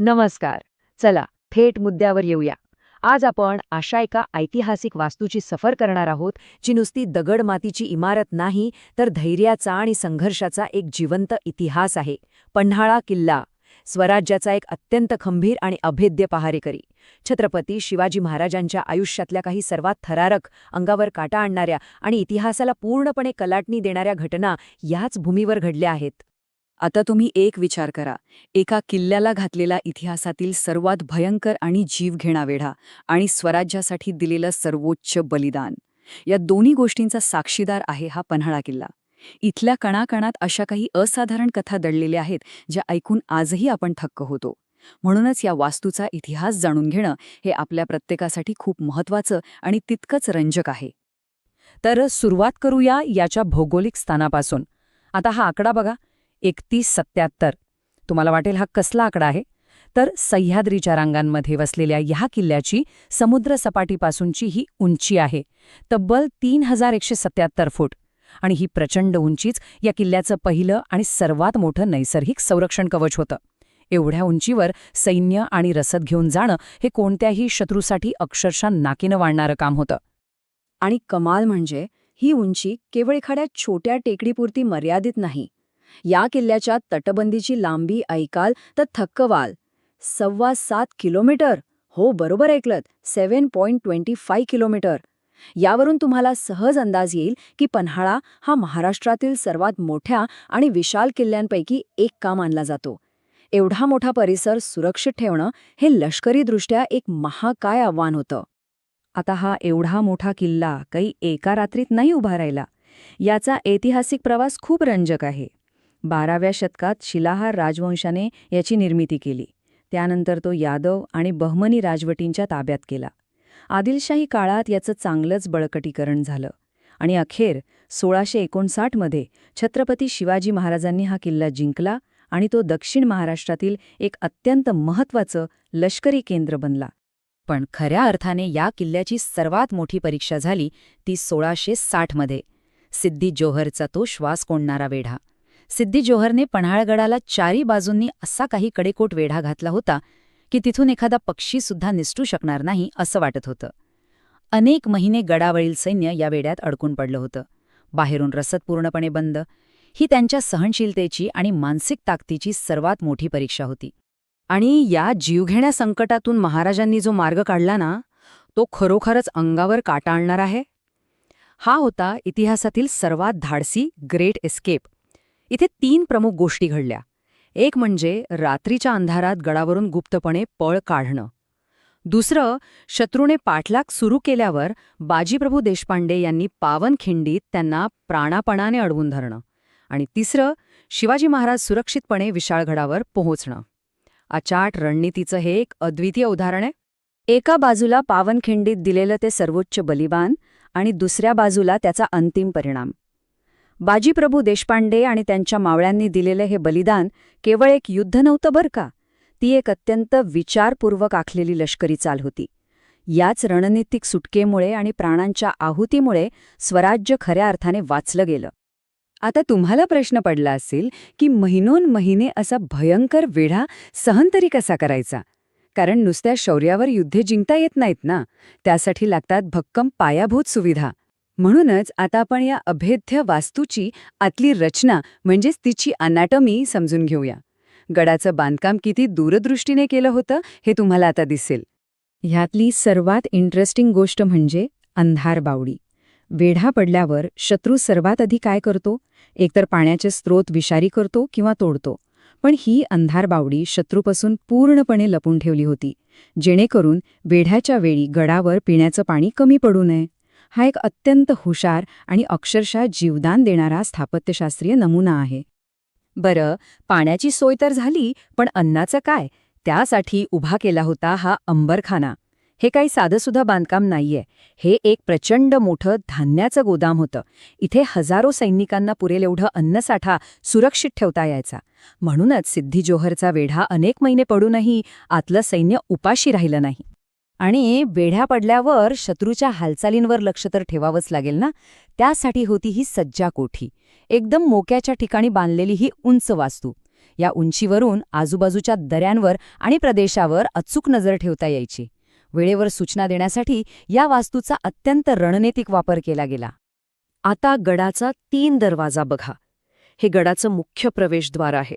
नमस्कार. चला, थेट मुद्द्यावर येऊया. आज आपण अशा एका ऐतिहासिक वास्तूची सफर करणार आहोत, जी नुसती दगड-मातीची इमारत नाही, तर धैर्याचा आणि संघर्षाचा एक जिवंत इतिहास आहे. पन्हाळा किल्ला. स्वराज्याचा एक अत्यंत खंबीर आणि अभेद्य पहारेकरी. छत्रपती शिवाजी महाराजांच्या आयुष्यातल्या काही सर्वात थरारक, अंगावर काटा आणणाऱ्या आणि इतिहासाला पूर्णपणे कलाटणी देणाऱ्या घटना याच भूमीवर घडल्या आहेत. आता तुम्ही एक विचार करा, एका किल्ल्याला घातलेला इतिहासातील सर्वात भयंकर आणि जीवघेणा वेढा आणि स्वराज्यासाठी दिलेलं सर्वोच्च बलिदान. या दोन्ही गोष्टींचा साक्षीदार आहे हा पन्हाळा किल्ला. इथल्या कणाकणात अशा काही असाधारण कथा दडलेल्या आहेत, ज्या ऐकून आजही आपण थक्क होतो. म्हणूनच या वास्तूचा इतिहास जाणून घेणं हे आपल्या प्रत्येकासाठी खूप महत्त्वाचं आणि तितकंच रंजक आहे. तर सुरुवात करूया याच्या भौगोलिक स्थानापासून. आता हा आकडा बघा, 3177. तुम्हाला वाटेल हा कसला आकडा आहे? तर सह्याद्रीच्या रांगांमध्ये वसलेल्या ह्या किल्ल्याची समुद्रसपाटीपासूनची ही उंची आहे, तब्बल 3177 फूट. आणि ही प्रचंड उंचीच या किल्ल्याचं पहिलं आणि सर्वात मोठं नैसर्गिक संरक्षण कवच होतं. एवढ्या उंचीवर सैन्य आणि रसद घेऊन जाणं हे कोणत्याही शत्रूसाठी अक्षरशः नाकीनं वाढणारं काम होतं. आणि कमाल म्हणजे ही उंची केवळ एखाद्या छोट्या टेकडीपुरती मर्यादित नाही. या किल्ल्याच्या तटबंदीची लांबी ऐकाल तर थक्क व्हाल. 7.25 किलोमीटर. हो, बरोबर ऐकलत, 7.25 किलोमीटर. यावरून तुम्हाला सहज अंदाज येईल की पन्हाळा हा महाराष्ट्रातील सर्वात मोठ्या आणि विशाल किल्ल्यांपैकी एक का मानला जातो. एवढा मोठा परिसर सुरक्षित ठेवणं हे लष्करीदृष्ट्या एक महाकाय आव्हान होतं. आता हा एवढा मोठा किल्ला काही एका रात्रीत नाही उभा राहिला. याचा ऐतिहासिक प्रवास खूप रंजक आहे. 12व्या शतकात शिलाहार राजवंशाने याची निर्मिती केली. त्यानंतर तो यादव आणि बहमनी राजवटींच्या ताब्यात गेला. आदिलशाही काळात याचं चांगलंच बळकटीकरण झालं आणि अखेर 1659 मध्ये छत्रपती शिवाजी महाराजांनी हा किल्ला जिंकला आणि तो दक्षिण महाराष्ट्रातील एक अत्यंत महत्त्वाचं लष्करी केंद्र बनला. पण खऱ्या अर्थाने या किल्ल्याची सर्वात मोठी परीक्षा झाली ती 1660 मध्ये. सिद्दी जोहरचा तो श्वास कोंडणारा वेढा. सिद्दी जोहरने पन्हाळगडाला चारी बाजूंनी असा काही कडेकोट वेढा घातला होता की तिथून एखादा पक्षीसुद्धा निसटू शकणार नाही असं वाटत होतं. अनेक महिने गडावरील सैन्य या वेढ्यात अडकून पडलं होतं. बाहेरून रसद पूर्णपणे बंद. ही त्यांच्या सहनशीलतेची आणि मानसिक ताकदीची सर्वात मोठी परीक्षा होती. आणि या जीवघेण्या संकटातून महाराजांनी जो मार्ग काढला ना, तो खरोखरच अंगावर काटा आणणार आहे. हा होता इतिहासातील सर्वात धाडसी ग्रेट एस्केप. इथे 3 प्रमुख गोष्टी घडल्या. एक म्हणजे रात्रीच्या अंधारात गडावरून गुप्तपणे पळ काढणं. दुसरं, शत्रूने पाठलाग सुरू केल्यावर बाजीप्रभू देशपांडे यांनी पावनखिंडीत त्यांना प्राणापणाने अडवून धरणं. आणि तिसरं, शिवाजी महाराज सुरक्षितपणे विशाळगडावर पोहोचणं. अचाट रणनीतीचं हे एक अद्वितीय उदाहरण आहे. एका बाजूला पावनखिंडीत दिलेलं ते सर्वोच्च बलिदान आणि दुसऱ्या बाजूला त्याचा अंतिम परिणाम. बाजीप्रभू देशपांडे आणि त्यांच्या मावळ्यांनी दिलेले हे बलिदान केवळ एक युद्ध नव्हतं बरं का. ती एक अत्यंत विचारपूर्वक आखलेली लष्करी चाल होती. याच रणनीतिक सुटकेमुळे आणि प्राणांच्या आहुतीमुळे स्वराज्य खऱ्या अर्थाने वाचलं गेलं. आता तुम्हाला प्रश्न पडला असेल की महिनोन्महिने असा भयंकर वेढा सहन तरी कसा करायचा? कारण नुसत्या शौर्यावर युद्धे जिंकता येत नाहीत ना, त्यासाठी लागतात भक्कम पायाभूत सुविधा. म्हणूनच आता आपण या अभेद्य वास्तूची आतली रचना म्हणजेच तिची अनॅटॉमी समजून घेऊया. गडाचं बांधकाम किती दूरदृष्टीने केलं होतं हे तुम्हाला आता दिसेल. ह्यातली सर्वात इंटरेस्टिंग गोष्ट म्हणजे अंधार बावडी. वेढा पडल्यावर शत्रू सर्वात आधी काय करतो? एकतर पाण्याचे स्रोत विषारी करतो किंवा तोडतो. पण ही अंधार बावडी शत्रूपासून पूर्णपणे लपून ठेवली होती, जेणेकरून वेढ्याच्या वेळी गडावर पिण्याचं पाणी कमी पडू नये. हा एक अत्यंत हुशार आणि अक्षरशः जीवदान देणारा स्थापत्यशास्त्रीय नमुना आहे. बरं, पाण्याची सोय तर झाली, पण अन्नाचं काय? त्यासाठी उभा केला होता हा अंबरखाना. हे काही साधंसुद्धा बांधकाम नाहीये. हे एक प्रचंड मोठं धान्याचं गोदाम होतं. इथे हजारो सैनिकांना पुरेल एवढं अन्नसाठा सुरक्षित ठेवता यायचा. म्हणूनच सिद्दी जोहरचा वेढा अनेक महिने पडूनही आतलं सैन्य उपाशी राहिलं नाही. आणि वेढ्या पडल्यावर शत्रूच्या हालचालींवर लक्ष तर ठेवावंच लागेल ना. त्यासाठी होती ही सज्जा कोठी. एकदम मोक्याच्या ठिकाणी बांधलेली ही उंच वास्तू. या उंचीवरून आजूबाजूच्या दऱ्यांवर आणि प्रदेशावर अचूक नजर ठेवता यायची. वेळेवर सूचना देण्यासाठी या वास्तूचा अत्यंत रणनीतिक वापर केला गेला. आता गडाचा 3 दरवाजा बघा. हे गडाचं मुख्य प्रवेशद्वार आहे.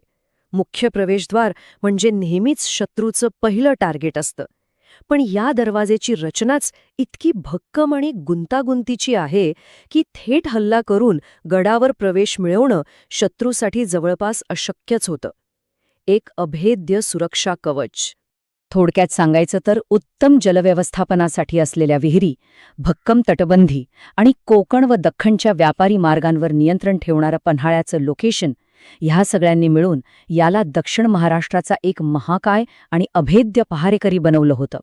मुख्य प्रवेशद्वार म्हणजे नेहमीच शत्रूचं पहिलं टार्गेट असतं. पण या दरवाजेची रचनाच इतकी भक्कम आणि गुंतागुंतीची आहे की थेट हल्ला करून गडावर प्रवेश मिळवणं शत्रूसाठी जवळपास अशक्यच होतं. एक अभेद्य सुरक्षा कवच. थोडक्यात सांगायचं तर उत्तम जलव्यवस्थापनासाठी असलेल्या विहिरी, भक्कम तटबंदी आणि कोकण व दख्खनच्या व्यापारी मार्गांवर नियंत्रण ठेवणारं पन्हाळ्याचं लोकेशन, ह्या सगळ्यांनी मिळून याला दक्षिण महाराष्ट्राचा एक महाकाय आणि अभेद्य पहारेकरी बनवलं होतं.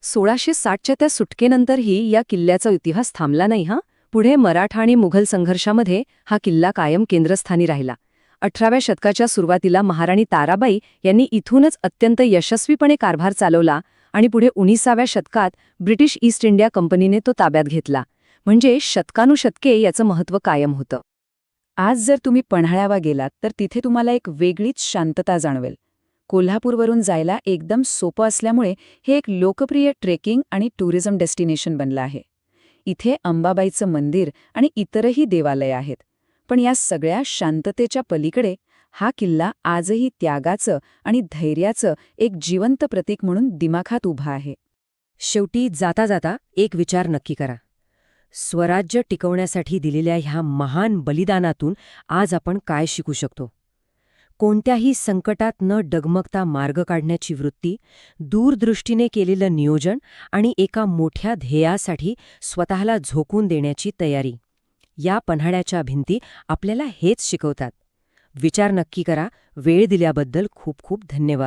1660च्या त्या सुटकेनंतरही या किल्ल्याचा इतिहास थांबला नाही हा. पुढे मराठा आणि मुघल संघर्षामध्ये हा किल्ला कायम केंद्रस्थानी राहिला. 18व्या शतकाच्या सुरुवातीला महाराणी ताराबाई यांनी इथूनच अत्यंत यशस्वीपणे कारभार चालवला आणि पुढे 19व्या शतकात ब्रिटिश ईस्ट इंडिया कंपनीने तो ताब्यात घेतला. म्हणजे शतकानुशतके याचं महत्त्व कायम होतं. आज जर तुम्ही पन्हाळ्यावर गेलात तर तिथे तुम्हाला एक वेगळीच शांतता जाणवेल. कोल्हापूरवरून जायला एकदम सोपं असल्यामुळे हे एक लोकप्रिय ट्रेकिंग आणि टुरिझम डेस्टिनेशन बनलं आहे. इथे अंबाबाईचं मंदिर आणि इतरही देवालय आहेत. पण या सगळ्या शांततेच्या पलीकडे हा किल्ला आजही त्यागाचं आणि धैर्याचं एक जिवंत प्रतीक म्हणून दिमाखात उभा आहे. शेवटी जाता जाता एक विचार नक्की करा. स्वराज्य टिकवण्यासाठी दिलेल्या ह्या महान बलिदानातून आज आपण काय शिकू शकतो? कोणत्याही संकटात न डगमगता मार्ग काढण्याची वृत्ती, दूरदृष्टीने केलेलं नियोजन आणि एका मोठ्या ध्येयासाठी स्वतःला झोकून देण्याची तयारी. या पन्हाळ्याच्या भिंती आपल्याला हेच शिकवतात. विचार नक्की करा. वेळ दिल्याबद्दल खूप खूप धन्यवाद.